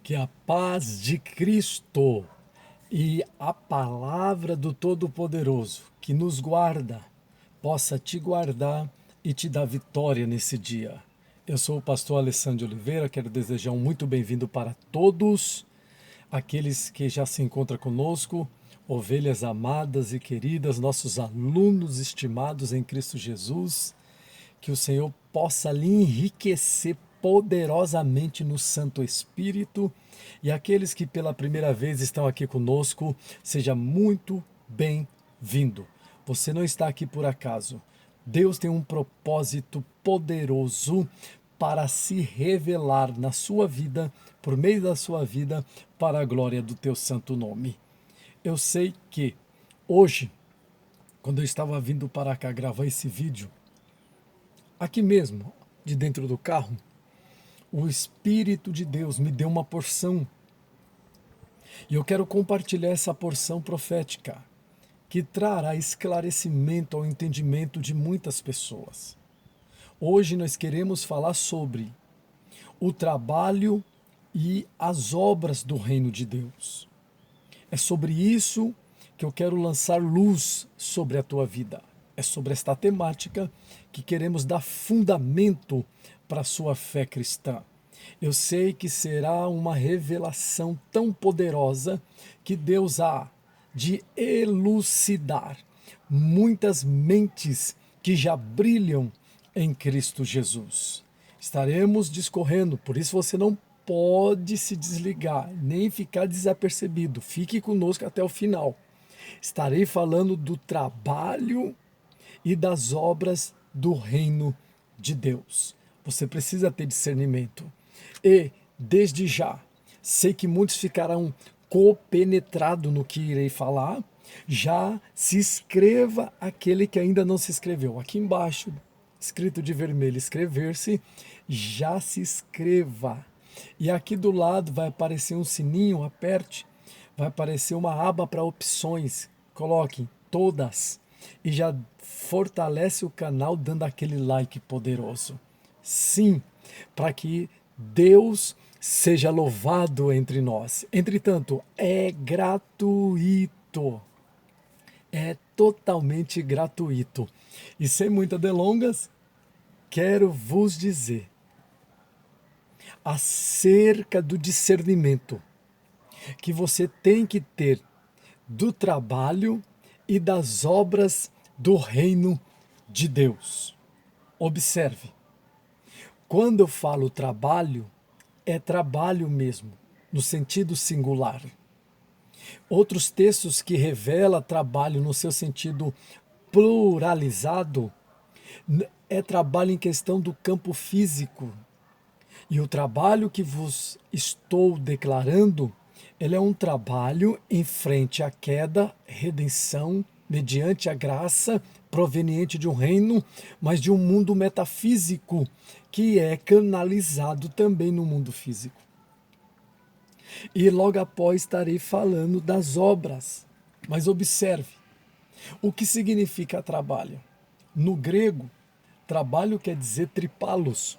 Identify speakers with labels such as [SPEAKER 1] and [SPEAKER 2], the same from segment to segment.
[SPEAKER 1] Que a paz de Cristo e a palavra do Todo-Poderoso, que nos guarda, possa te guardar e te dar vitória nesse dia. Eu sou o pastor Alessandro de Oliveira, quero desejar um muito bem-vindo para todos aqueles que já se encontram conosco, ovelhas amadas e queridas, nossos alunos estimados em Cristo Jesus. Que o Senhor possa lhe enriquecer poderosamente no Santo Espírito, e aqueles que pela primeira vez estão aqui conosco, seja muito bem-vindo. Você não está aqui por acaso. Deus tem um propósito poderoso para se revelar na sua vida, por meio da sua vida, para a glória do teu santo nome. Eu sei que hoje, quando eu estava vindo para cá gravar esse vídeo, aqui mesmo, de dentro do carro, o Espírito de Deus me deu uma porção e eu quero compartilhar essa porção profética que trará esclarecimento ao entendimento de muitas pessoas. Hoje nós queremos falar sobre o trabalho e as obras do reino de Deus. É sobre isso que eu quero lançar luz sobre a tua vida. É sobre esta temática que queremos dar fundamento para a sua fé cristã. Eu sei que será uma revelação tão poderosa que Deus há de elucidar muitas mentes que já brilham em Cristo Jesus. Estaremos discorrendo, por isso você não pode se desligar, nem ficar desapercebido. Fique conosco até o final. Estarei falando do trabalho e das obras do reino de Deus. Você precisa ter discernimento. E, desde já, sei que muitos ficarão compenetrados no que irei falar. Já se inscreva aquele que ainda não se inscreveu. Aqui embaixo, escrito de vermelho, inscrever-se, já se inscreva. E aqui do lado vai aparecer um sininho, aperte, vai aparecer uma aba para opções. Coloque todas e já fortalece o canal dando aquele like poderoso. Sim, para que Deus seja louvado entre nós. Entretanto, é gratuito. É totalmente gratuito. E sem muitas delongas, quero vos dizer acerca do discernimento que você tem que ter do trabalho e das obras do reino de Deus. Observe, quando eu falo trabalho, é trabalho mesmo, no sentido singular. Outros textos que revelam trabalho no seu sentido pluralizado é trabalho em questão do campo físico. E o trabalho que vos estou declarando, ele é um trabalho em frente à queda, redenção, mediante a graça proveniente de um reino, mas de um mundo metafísico que é canalizado também no mundo físico. E logo após estarei falando das obras. Mas observe, o que significa trabalho? No grego, trabalho quer dizer tripalos,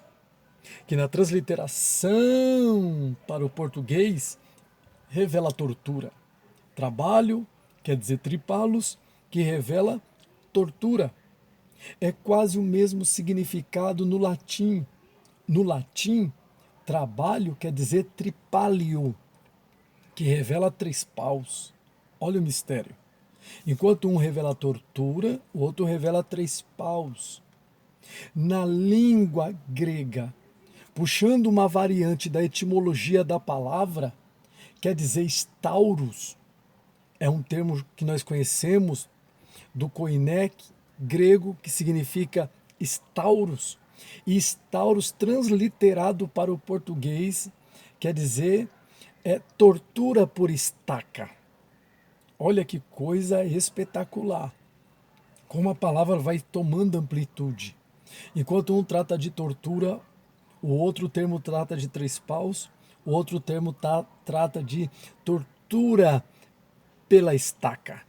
[SPEAKER 1] que na transliteração para o português revela tortura. Trabalho quer dizer tripalos, que revela tortura. É quase o mesmo significado no latim. No latim, trabalho quer dizer tripalio, que revela três paus. Olha o mistério. Enquanto um revela tortura, o outro revela três paus. Na língua grega, puxando uma variante da etimologia da palavra, quer dizer stauros. É um termo que nós conhecemos do koiné grego, que significa stauros. E stauros, transliterado para o português, quer dizer tortura por estaca. Olha que coisa espetacular. Como a palavra vai tomando amplitude. Enquanto um trata de tortura, o outro termo trata de três paus, o outro termo trata de tortura pela estaca.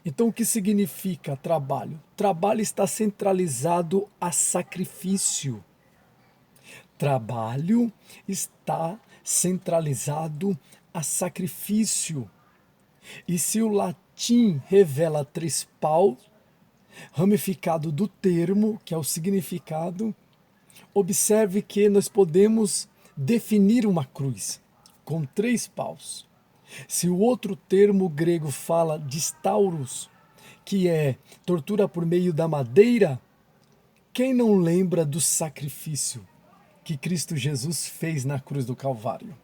[SPEAKER 1] Então, o que significa trabalho? Trabalho está centralizado a sacrifício. Trabalho está centralizado a sacrifício. E se o latim revela trispal, ramificado do termo, que é o significado, observe que nós podemos definir uma cruz com 3 paus. Se o outro termo grego fala de stauros, que é tortura por meio da madeira, quem não lembra do sacrifício que Cristo Jesus fez na cruz do Calvário?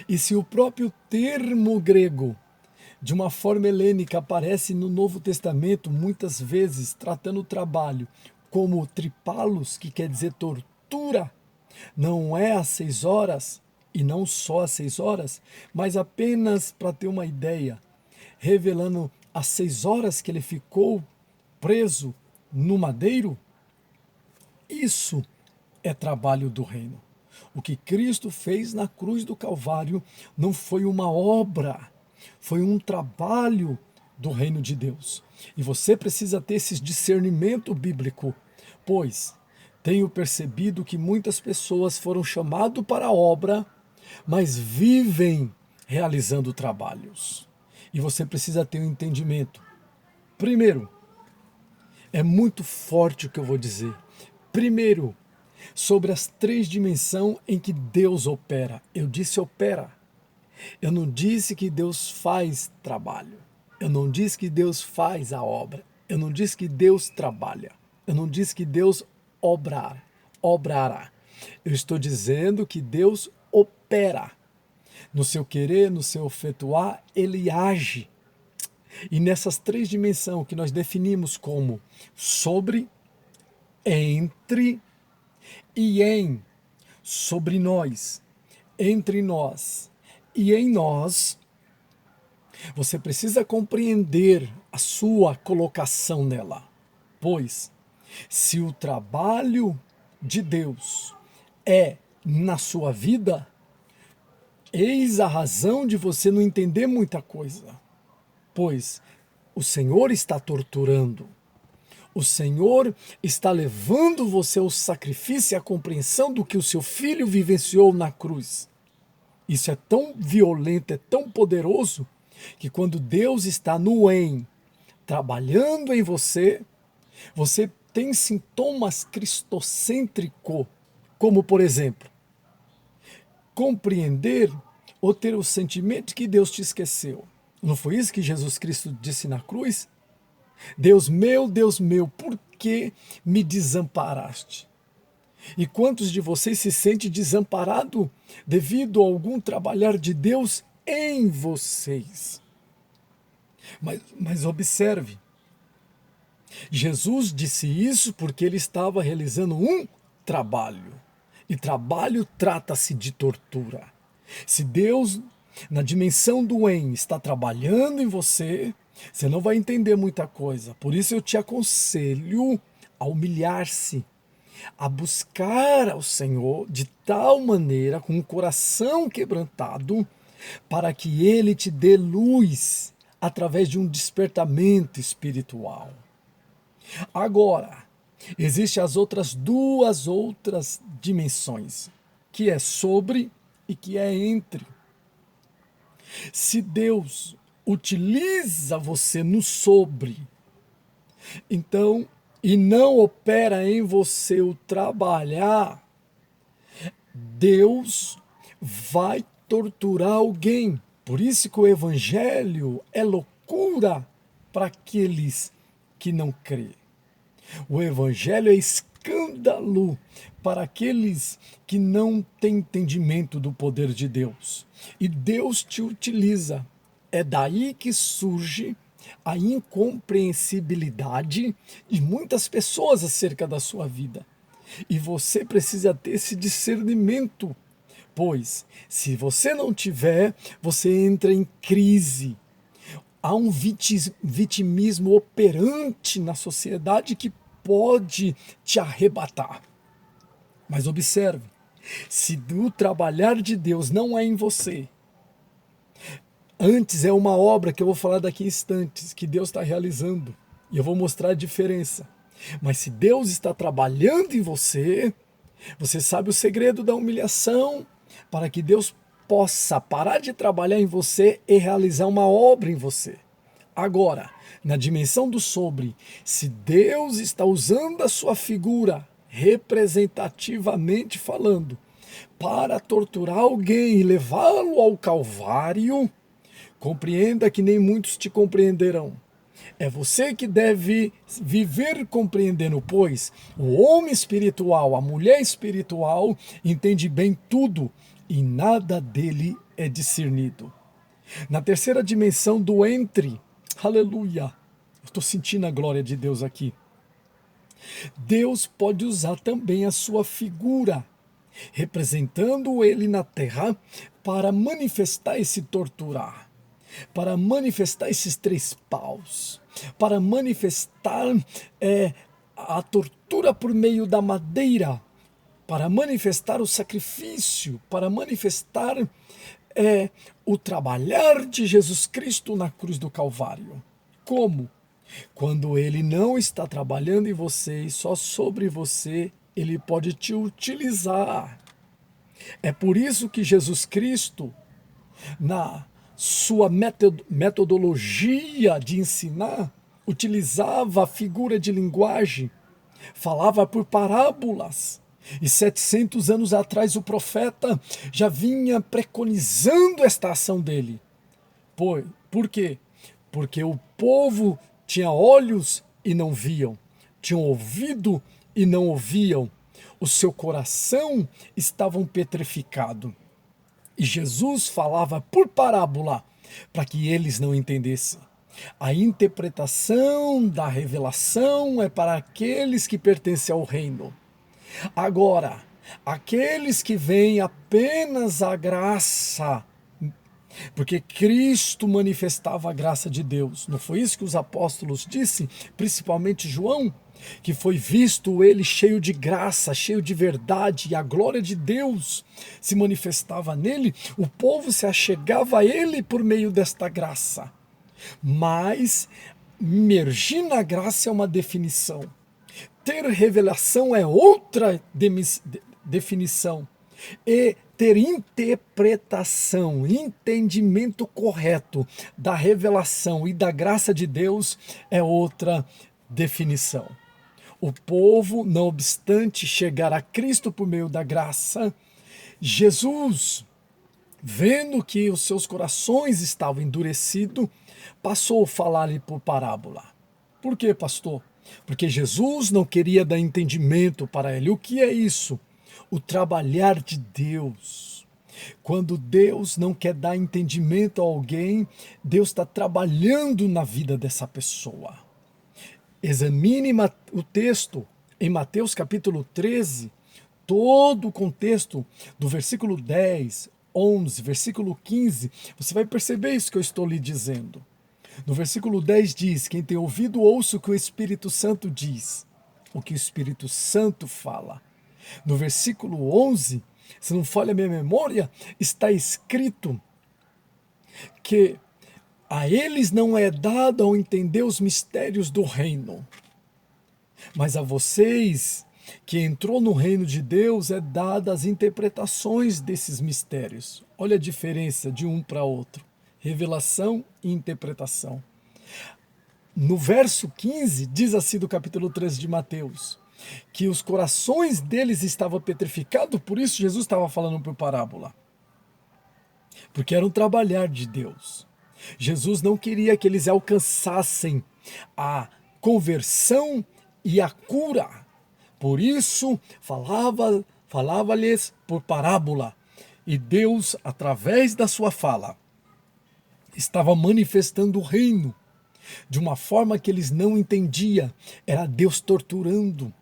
[SPEAKER 1] E se o próprio termo grego, de uma forma helênica, aparece no Novo Testamento, muitas vezes tratando o trabalho como tripalos, que quer dizer tortura, não é às 6 horas, e não só às 6 horas, mas apenas para ter uma ideia, revelando as 6 horas que ele ficou preso no madeiro, isso é trabalho do reino. O que Cristo fez na cruz do Calvário não foi uma obra, foi um trabalho do reino de Deus. E você precisa ter esse discernimento bíblico, pois tenho percebido que muitas pessoas foram chamadas para a obra, mas vivem realizando trabalhos. E você precisa ter um entendimento. Primeiro, é muito forte o que eu vou dizer. Primeiro, sobre as 3 dimensões em que Deus opera. Eu disse opera. Eu não disse que Deus faz trabalho. Eu não disse que Deus faz a obra. Eu não disse que Deus trabalha. Eu não disse que Deus obrará. Eu estou dizendo que Deus opera. No seu querer, no seu efetuar, ele age. E nessas 3 dimensões que nós definimos como sobre, entre e em, sobre nós, entre nós e em nós, você precisa compreender a sua colocação nela. Pois, se o trabalho de Deus é na sua vida, eis a razão de você não entender muita coisa. Pois o Senhor está torturando. O Senhor está levando você ao sacrifício e à compreensão do que o seu filho vivenciou na cruz. Isso é tão violento, é tão poderoso, que quando Deus está trabalhando em você, você tem sintomas cristocêntricos, como por exemplo, compreender ou ter o sentimento de que Deus te esqueceu. Não foi isso que Jesus Cristo disse na cruz? Deus meu, por que me desamparaste? E quantos de vocês se sentem desamparados devido a algum trabalhar de Deus em vocês? Mas observe, Jesus disse isso porque ele estava realizando um trabalho. E trabalho trata-se de tortura. Se Deus, na dimensão do está trabalhando em você, você não vai entender muita coisa. Por isso eu te aconselho a humilhar-se, a buscar ao Senhor de tal maneira, com o coração quebrantado, para que Ele te dê luz através de um despertamento espiritual. Agora, existem as outras 2 dimensões, que é sobre e que é entre. Se Deus utiliza você no sobre, então, e não opera em você o trabalhar, Deus vai torturar alguém. Por isso que o evangelho é loucura para aqueles que não crêem. O evangelho é escândalo para aqueles que não têm entendimento do poder de Deus. E Deus te utiliza. É daí que surge a incompreensibilidade de muitas pessoas acerca da sua vida. E você precisa ter esse discernimento, pois se você não tiver, você entra em crise. Há um vitimismo operante na sociedade que pode te arrebatar. Mas observe, se o trabalhar de Deus não é em você, antes é uma obra que eu vou falar daqui a instantes, que Deus está realizando, e eu vou mostrar a diferença. Mas se Deus está trabalhando em você, você sabe o segredo da humilhação, para que Deus possa parar de trabalhar em você e realizar uma obra em você. Agora, na dimensão do sobre, se Deus está usando a sua figura, representativamente falando, para torturar alguém e levá-lo ao Calvário, compreenda que nem muitos te compreenderão. É você que deve viver compreendendo, pois o homem espiritual, a mulher espiritual, entende bem tudo e nada dele é discernido. Na terceira dimensão do entre, aleluia, eu estou sentindo a glória de Deus aqui. Deus pode usar também a sua figura, representando ele na terra, para manifestar esse torturar, para manifestar esses três paus, para manifestar a tortura por meio da madeira, para manifestar o sacrifício, para manifestar o trabalhar de Jesus Cristo na cruz do Calvário. Como? Quando ele não está trabalhando em você e só sobre você, ele pode te utilizar. É por isso que Jesus Cristo, na sua metodologia de ensinar, utilizava a figura de linguagem, falava por parábolas. E 700 anos atrás o profeta já vinha preconizando esta ação dele. Por quê? Porque o povo tinha olhos e não viam, tinham ouvido e não ouviam, o seu coração estava petrificado. E Jesus falava por parábola para que eles não entendessem. A interpretação da revelação é para aqueles que pertencem ao reino. Agora, aqueles que veem apenas a graça, porque Cristo manifestava a graça de Deus. Não foi isso que os apóstolos disseram, principalmente João? Que foi visto ele cheio de graça, cheio de verdade, e a glória de Deus se manifestava nele, o povo se achegava a ele por meio desta graça. Mas imergir na graça é uma definição. Ter revelação é outra definição. E ter interpretação, entendimento correto da revelação e da graça de Deus é outra definição. O povo, não obstante chegar a Cristo por meio da graça, Jesus, vendo que os seus corações estavam endurecidos, passou a falar-lhe por parábola. Por quê, pastor? Porque Jesus não queria dar entendimento para ele. O que é isso? O trabalhar de Deus. Quando Deus não quer dar entendimento a alguém, Deus está trabalhando na vida dessa pessoa. Examine o texto em Mateus capítulo 13, todo o contexto do versículo 10, 11, versículo 15, você vai perceber isso que eu estou lhe dizendo. No versículo 10 diz: quem tem ouvido, ouça o que o Espírito Santo diz, o que o Espírito Santo fala. No versículo 11, se não falha a minha memória, está escrito que a eles não é dado ao entender os mistérios do reino, mas a vocês que entrou no reino de Deus é dada as interpretações desses mistérios. Olha a diferença de um para outro. Revelação e interpretação. No verso 15, diz assim do capítulo 13 de Mateus, que os corações deles estavam petrificados, por isso Jesus estava falando por parábola. Porque era um trabalhar de Deus. Jesus não queria que eles alcançassem a conversão e a cura. Por isso, falava-lhes por parábola. E Deus, através da sua fala, estava manifestando o reino de uma forma que eles não entendiam. Era Deus torturando.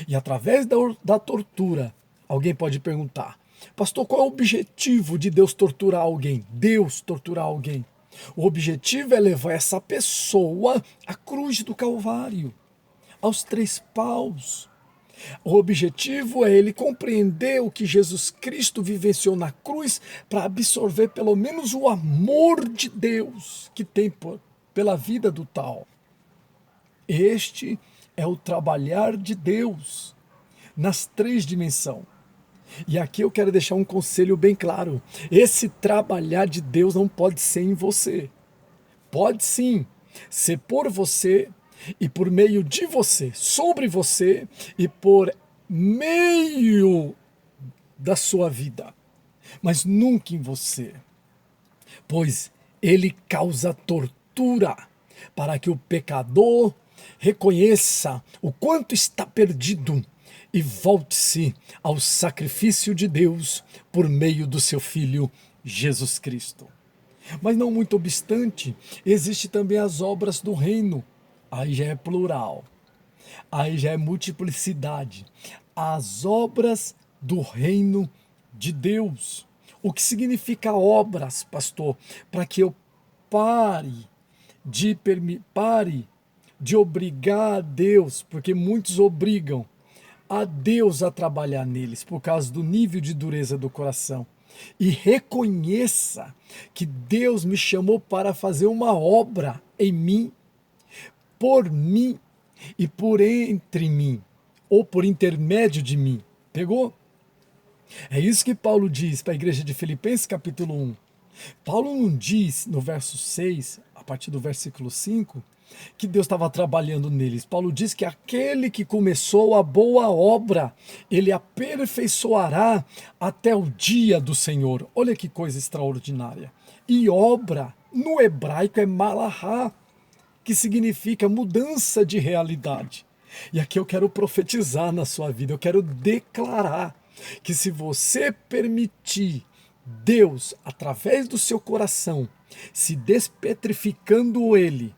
[SPEAKER 1] E através da tortura, alguém pode perguntar: pastor, qual é o objetivo de Deus torturar alguém? Deus torturar alguém. O objetivo é levar essa pessoa à cruz do Calvário, aos três paus. O objetivo é ele compreender o que Jesus Cristo vivenciou na cruz para absorver pelo menos o amor de Deus que tem pela vida do tal. Este é o trabalhar de Deus nas três dimensões. E aqui eu quero deixar um conselho bem claro. Esse trabalhar de Deus não pode ser em você. Pode sim ser por você e por meio de você, sobre você e por meio da sua vida, mas nunca em você, pois ele causa tortura para que o pecador reconheça o quanto está perdido e volte-se ao sacrifício de Deus por meio do seu Filho Jesus Cristo. Mas não muito obstante, existe também as obras do reino. Aí já é plural, aí já é multiplicidade. As obras do reino de Deus. O que significa obras, pastor? Para que eu pare de obrigar a Deus, porque muitos obrigam a Deus a trabalhar neles por causa do nível de dureza do coração. E reconheça que Deus me chamou para fazer uma obra em mim, por mim e por entre mim, ou por intermédio de mim. Pegou? É isso que Paulo diz para a igreja de Filipenses, capítulo 1. Paulo não diz no verso 6, a partir do versículo 5, que Deus estava trabalhando neles. Paulo diz que aquele que começou a boa obra, ele aperfeiçoará até o dia do Senhor. Olha que coisa extraordinária. E obra, no hebraico, é malahá, que significa mudança de realidade. E aqui eu quero profetizar na sua vida, eu quero declarar que se você permitir Deus, através do seu coração, se despetrificando ele,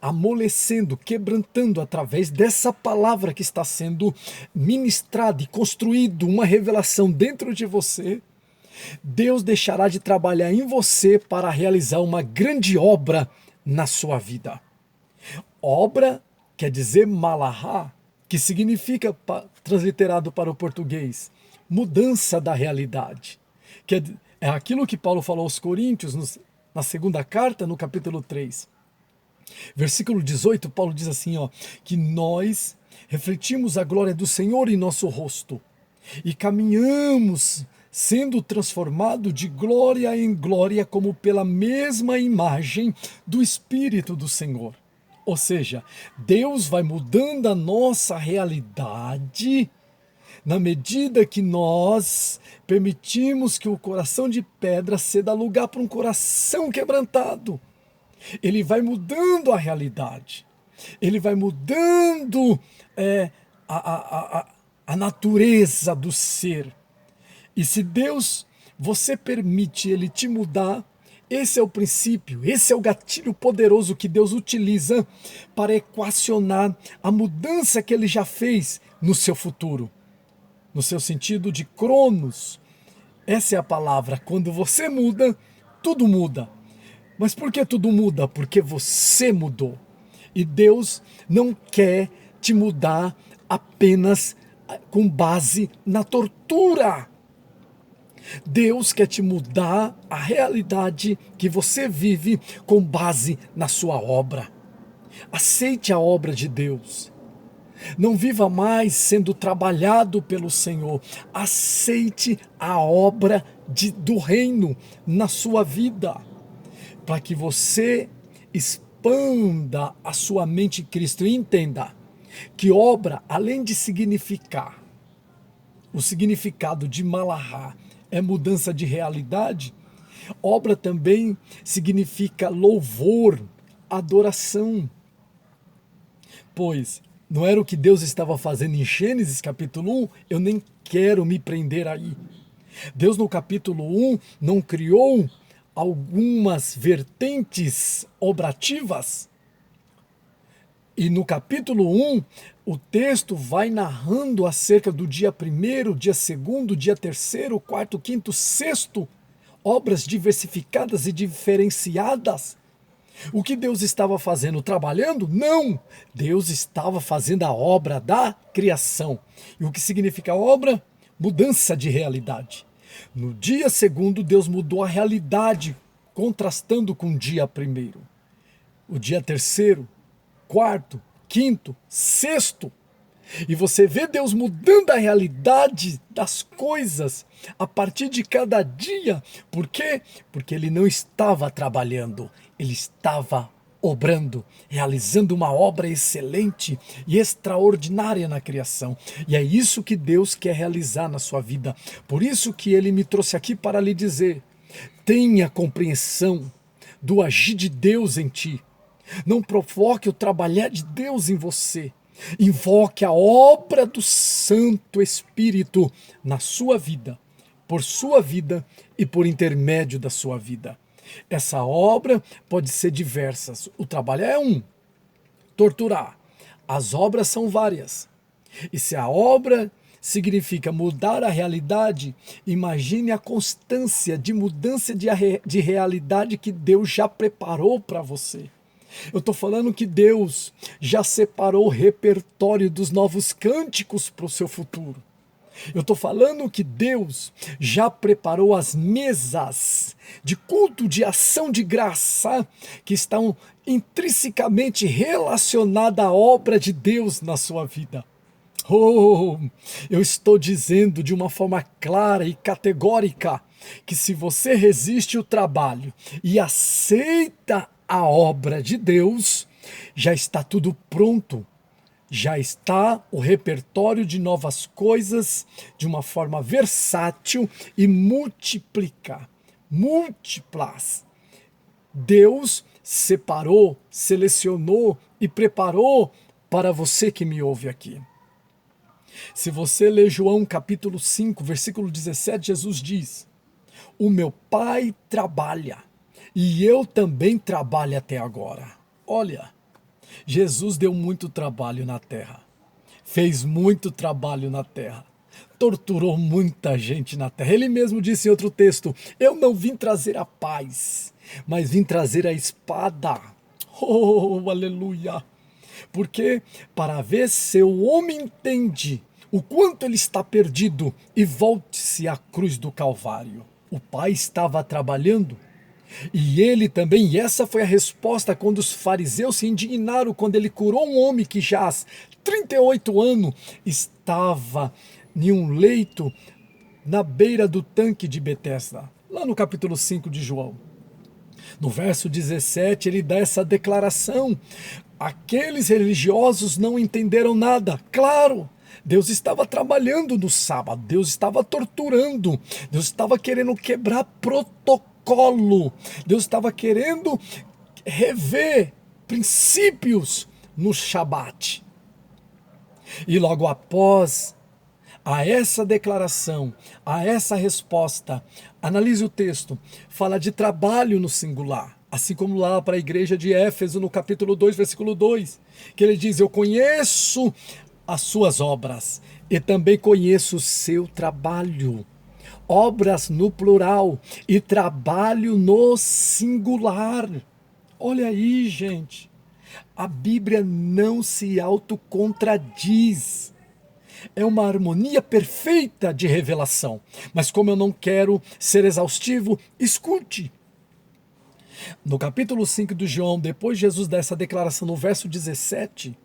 [SPEAKER 1] amolecendo, quebrantando através dessa palavra que está sendo ministrada e construído uma revelação dentro de você, Deus deixará de trabalhar em você para realizar uma grande obra na sua vida. Obra quer dizer malahá, que significa, transliterado para o português, mudança da realidade. Que é aquilo que Paulo falou aos Coríntios na segunda carta, no capítulo 3. Versículo 18, Paulo diz assim, que nós refletimos a glória do Senhor em nosso rosto e caminhamos sendo transformado de glória em glória como pela mesma imagem do Espírito do Senhor. Ou seja, Deus vai mudando a nossa realidade na medida que nós permitimos que o coração de pedra ceda lugar para um coração quebrantado. Ele vai mudando a realidade. Ele vai mudando a natureza do ser. E se Deus, você permite Ele te mudar, esse é o princípio, esse é o gatilho poderoso que Deus utiliza para equacionar a mudança que Ele já fez no seu futuro. No seu sentido de cronos. Essa é a palavra. Quando você muda, tudo muda. Mas por que tudo muda? Porque você mudou. E Deus não quer te mudar apenas com base na tortura. Deus quer te mudar a realidade que você vive com base na sua obra. Aceite a obra de Deus. Não viva mais sendo trabalhado pelo Senhor. Aceite a obra do reino na sua vida, para que você expanda a sua mente em Cristo e entenda que obra, além de significar, o significado de malahá é mudança de realidade, obra também significa louvor, adoração. Pois não era o que Deus estava fazendo em Gênesis capítulo 1? Eu nem quero me prender aí. Deus no capítulo 1 não criou algumas vertentes obrativas? E no capítulo 1, o texto vai narrando acerca do dia 1º, dia 2º, dia 3º, 4º, 5º, 6º, obras diversificadas e diferenciadas. O que Deus estava fazendo? Trabalhando? Não! Deus estava fazendo a obra da criação. E o que significa obra? Mudança de realidade. No dia 2º, Deus mudou a realidade, contrastando com o dia 1º. O dia 3º, 4º, 5º, 6º, E você vê Deus mudando a realidade das coisas a partir de cada dia. Por quê? Porque ele não estava trabalhando, ele estava obrando, realizando uma obra excelente e extraordinária na criação. E é isso que Deus quer realizar na sua vida. Por isso que ele me trouxe aqui para lhe dizer: tenha compreensão do agir de Deus em ti. Não provoque o trabalhar de Deus em você. Invoque a obra do Santo Espírito na sua vida, por sua vida e por intermédio da sua vida. Essa obra pode ser diversas. O trabalho é um, torturar. As obras são várias. E se a obra significa mudar a realidade, imagine a constância de mudança de realidade que Deus já preparou para você. Eu estou falando que Deus já separou o repertório dos novos cânticos para o seu futuro. Eu estou falando que Deus já preparou as mesas de culto, de ação de graça, que estão intrinsecamente relacionadas à obra de Deus na sua vida. Oh, eu estou dizendo de uma forma clara e categórica que se você resiste ao trabalho e aceita a obra de Deus, já está tudo pronto. Já está o repertório de novas coisas de uma forma versátil e múltiplas. Deus separou, selecionou e preparou para você que me ouve aqui. Se você ler João capítulo 5, versículo 17, Jesus diz: o meu Pai trabalha e eu também trabalho até agora. Olha, Jesus deu muito trabalho na terra, fez muito trabalho na terra, torturou muita gente na terra. Ele mesmo disse em outro texto: eu não vim trazer a paz, mas vim trazer a espada. Oh, aleluia! Porque para ver se o homem entende o quanto ele está perdido e volte-se à cruz do Calvário. O Pai estava trabalhando e ele também, e essa foi a resposta quando os fariseus se indignaram quando ele curou um homem que já há 38 anos estava em um leito na beira do tanque de Betesda, lá no capítulo 5 de João. No verso 17 ele dá essa declaração: aqueles religiosos não entenderam nada. Claro, Deus estava trabalhando no sábado, Deus estava torturando, Deus estava querendo quebrar protocolo, Deus estava querendo rever princípios no Shabat. E logo após a essa declaração, a essa resposta, analise o texto, fala de trabalho no singular, assim como lá para a igreja de Éfeso, no capítulo 2, versículo 2, que ele diz: eu conheço as suas obras e também conheço o seu trabalho. Obras no plural e trabalho no singular. Olha aí, gente, a Bíblia não se autocontradiz. É uma harmonia perfeita de revelação. Mas como eu não quero ser exaustivo, escute. No capítulo 5 de João, depois Jesus dá essa declaração no verso 17,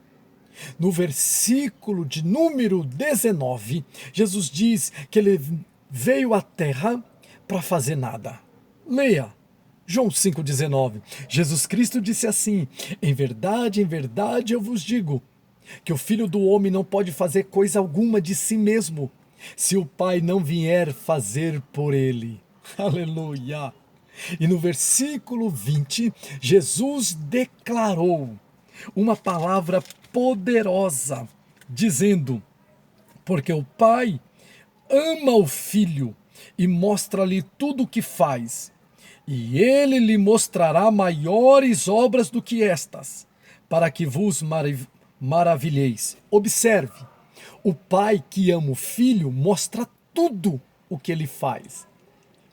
[SPEAKER 1] no versículo de número 19, Jesus diz que ele veio à terra para fazer nada. Leia. João 5,19. Jesus Cristo disse assim: em verdade, eu vos digo, que o Filho do Homem não pode fazer coisa alguma de si mesmo, se o Pai não vier fazer por ele. Aleluia! E no versículo 20, Jesus declarou uma palavra poderosa, dizendo: porque o Pai ama o Filho e mostra-lhe tudo o que faz, e ele lhe mostrará maiores obras do que estas, para que vos maravilheis. Observe, o pai que ama o filho mostra tudo o que ele faz.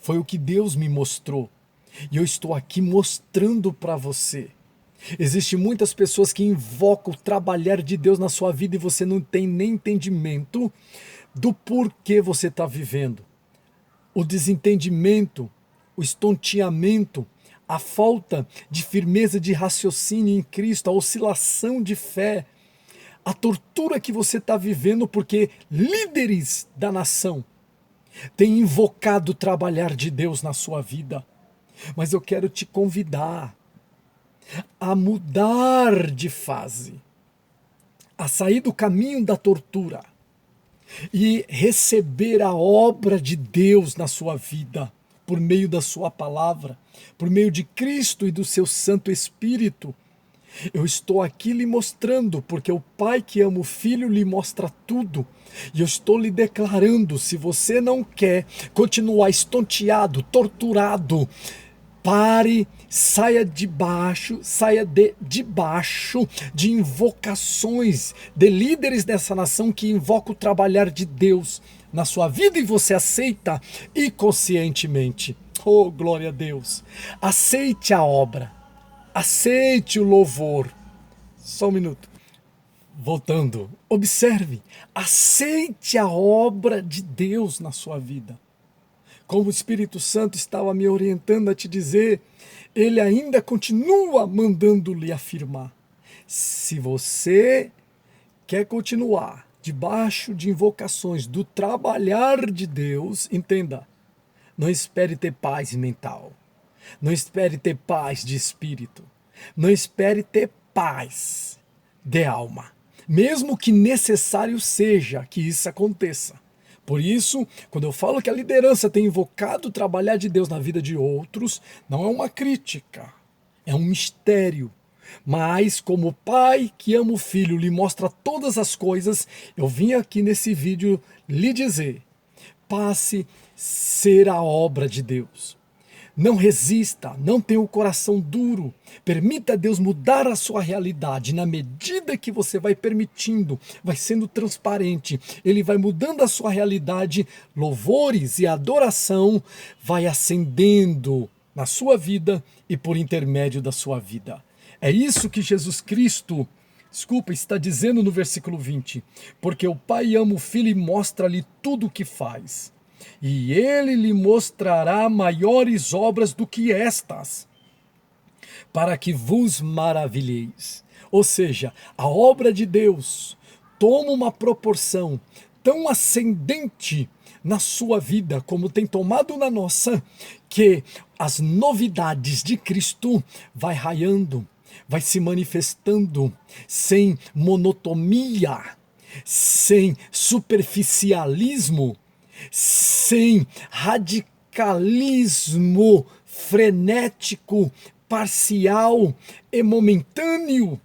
[SPEAKER 1] Foi o que Deus me mostrou. E eu estou aqui mostrando para você. Existem muitas pessoas que invocam o trabalhar de Deus na sua vida e você não tem nem entendimento do porquê você está vivendo. O desentendimento, o estonteamento, a falta de firmeza de raciocínio em Cristo, a oscilação de fé, a tortura que você está vivendo porque líderes da nação têm invocado o trabalhar de Deus na sua vida. Mas eu quero te convidar a mudar de fase, a sair do caminho da tortura e receber a obra de Deus na sua vida, por meio da sua palavra, por meio de Cristo e do seu Santo Espírito. Eu estou aqui lhe mostrando, porque o Pai que ama o Filho lhe mostra tudo. E eu estou lhe declarando, se você não quer continuar estonteado, torturado, pare, saia debaixo de invocações de líderes dessa nação que invocam o trabalhar de Deus na sua vida e você aceita inconscientemente. Oh, glória a Deus! Aceite a obra. Aceite o louvor. Só um minuto. Voltando. Observe. Aceite a obra de Deus na sua vida. Como o Espírito Santo estava me orientando a te dizer, ele ainda continua mandando-lhe afirmar. Se você quer continuar debaixo de invocações do trabalhar de Deus, entenda, não espere ter paz mental. Não espere ter paz de espírito. Não espere ter paz de alma. Mesmo que necessário seja que isso aconteça. Por isso, quando eu falo que a liderança tem invocado o trabalhar de Deus na vida de outros, não é uma crítica. É um mistério. Mas como o Pai que ama o Filho lhe mostra todas as coisas, eu vim aqui nesse vídeo lhe dizer, passe a ser a obra de Deus. Não resista, não tenha o coração duro. Permita Deus mudar a sua realidade. Na medida que você vai permitindo, vai sendo transparente, Ele vai mudando a sua realidade, louvores e adoração vai ascendendo na sua vida e por intermédio da sua vida. É isso que Jesus Cristo, está dizendo no versículo 20. Porque o Pai ama o Filho e mostra-lhe tudo o que faz. E ele lhe mostrará maiores obras do que estas, para que vos maravilheis. Ou seja, a obra de Deus toma uma proporção tão ascendente na sua vida, como tem tomado na nossa, que as novidades de Cristo vai raiando, vai se manifestando sem monotonia, sem superficialismo, sem radicalismo frenético, parcial e momentâneo.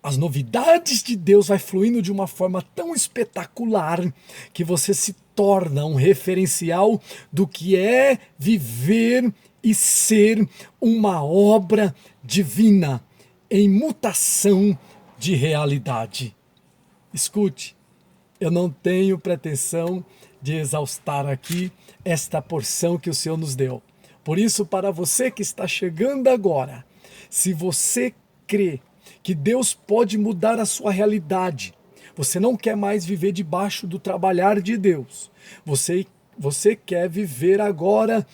[SPEAKER 1] As novidades de Deus vai fluindo de uma forma tão espetacular que você se torna um referencial do que é viver e ser uma obra divina em mutação de realidade. Escute, eu não tenho pretensão de exaustar aqui esta porção que o Senhor nos deu. Por isso, para você que está chegando agora, se você crê que Deus pode mudar a sua realidade, você não quer mais viver debaixo do trabalhar de Deus, você quer viver agora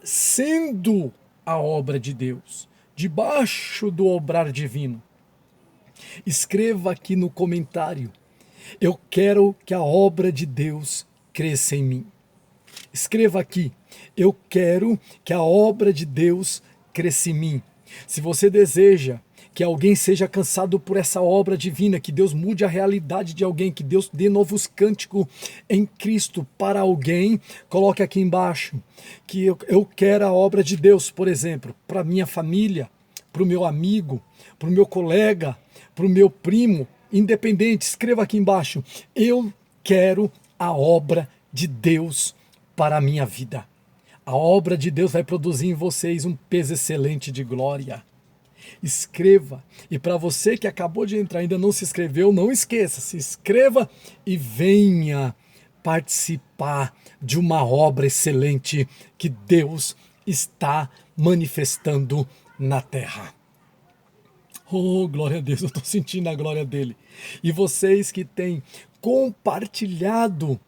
[SPEAKER 1] sendo a obra de Deus, debaixo do obrar divino. Escreva aqui no comentário, eu quero que a obra de Deus cresça em mim. Escreva aqui, eu quero que a obra de Deus cresça em mim. Se você deseja que alguém seja alcançado por essa obra divina, que Deus mude a realidade de alguém, que Deus dê novos cânticos em Cristo para alguém, coloque aqui embaixo, que eu quero a obra de Deus, por exemplo, para minha família, para o meu amigo, para o meu colega, para o meu primo, independente, escreva aqui embaixo, eu quero a obra de Deus para a minha vida. A obra de Deus vai produzir em vocês um peso excelente de glória. Escreva. E para você que acabou de entrar, ainda não se inscreveu, não esqueça, se inscreva e venha participar de uma obra excelente que Deus está manifestando na terra. Oh, glória a Deus, eu estou sentindo a glória dele. E vocês que têm compartilhado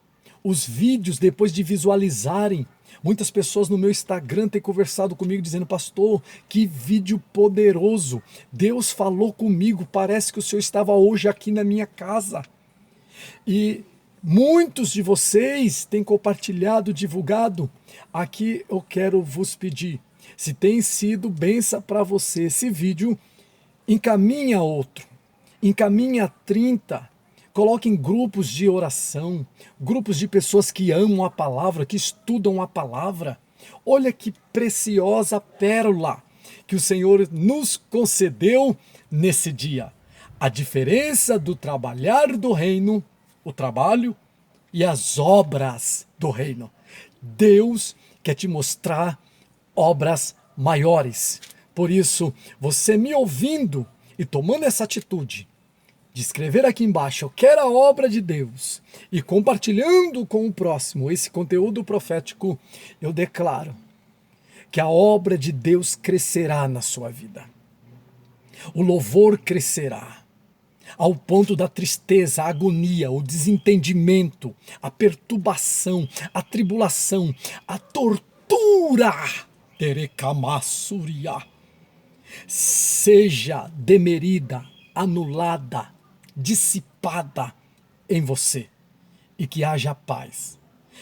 [SPEAKER 1] os vídeos depois de visualizarem, Muitas pessoas no meu Instagram têm conversado comigo dizendo: pastor, que vídeo poderoso, Deus falou comigo, parece que o senhor estava hoje aqui na minha casa. E muitos de vocês têm compartilhado, divulgado. Aqui eu quero vos pedir, se tem sido bênção para você esse vídeo, encaminha outro, encaminha 30, coloque em grupos de oração, grupos de pessoas que amam a palavra, que estudam a palavra. Olha que preciosa pérola que o Senhor nos concedeu nesse dia. A diferença do trabalhar do reino, o trabalho, e as obras do reino. Deus quer te mostrar obras maiores. Por isso, você me ouvindo e tomando essa atitude de escrever aqui embaixo: eu quero a obra de Deus, e compartilhando com o próximo esse conteúdo profético, eu declaro que a obra de Deus crescerá na sua vida. O louvor crescerá, ao ponto da tristeza, a agonia, o desentendimento, a perturbação, a tribulação, a tortura, terecamassuriá, seja demerida, anulada, dissipada em você, e que haja paz.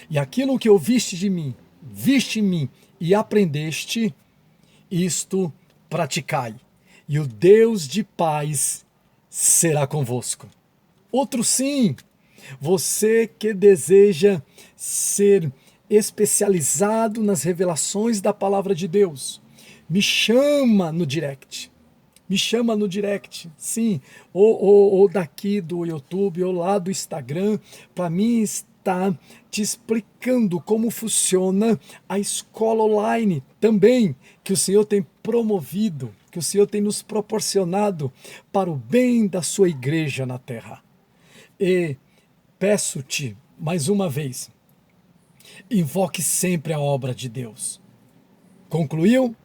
[SPEAKER 1] E aquilo que ouviste de mim, viste em mim e aprendeste, isto praticai, e o Deus de paz será convosco. Outro sim, você que deseja ser especializado nas revelações da palavra de Deus, me chama no direct. Me chama no direct, sim, ou daqui do YouTube, ou lá do Instagram, para mim estar te explicando como funciona a escola online também, que o Senhor tem promovido, que o Senhor tem nos proporcionado para o bem da sua igreja na terra. E peço-te, mais uma vez, invoque sempre a obra de Deus. Concluiu?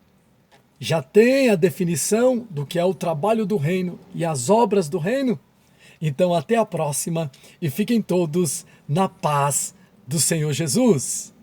[SPEAKER 1] Já tem a definição do que é o trabalho do reino e as obras do reino? Então até a próxima e fiquem todos na paz do Senhor Jesus.